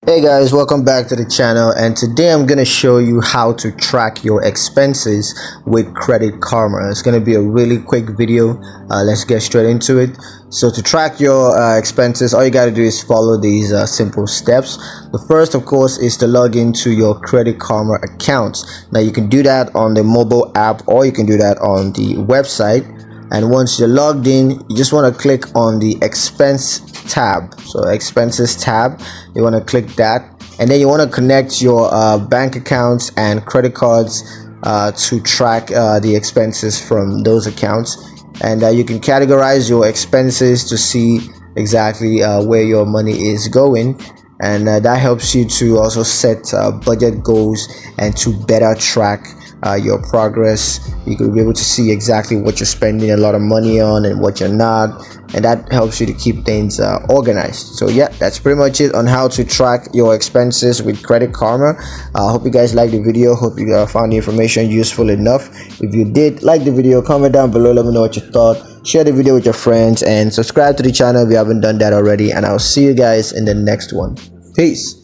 Hey guys, welcome back to the channel, and today I'm going to show you how to track your expenses with Credit Karma. It's going to be a really quick video. Let's get straight into it. So to track your expenses, all you got to do is follow these simple steps. The first, of course, is to log into your Credit Karma account. Now you can do that on the mobile app, or you can do that on the website. And once you're logged in, you just want to click on the expense tab. So expenses tab, you want to click that, and then you want to connect your bank accounts and credit cards to track the expenses from those accounts. And you can categorize your expenses to see exactly where your money is going, and that helps you to also set budget goals and to better track your progress. You could be able to see exactly what you're spending a lot of money on and what you're not, and that helps you to keep things organized. So yeah, that's pretty much it on how to track your expenses with Credit Karma. I hope you guys liked the video. Hope you found the information useful enough. If you did like the video, comment down below, let me know what you thought. Share the video with your friends and subscribe to the channel if you haven't done that already, and I'll see you guys in the next one. Peace.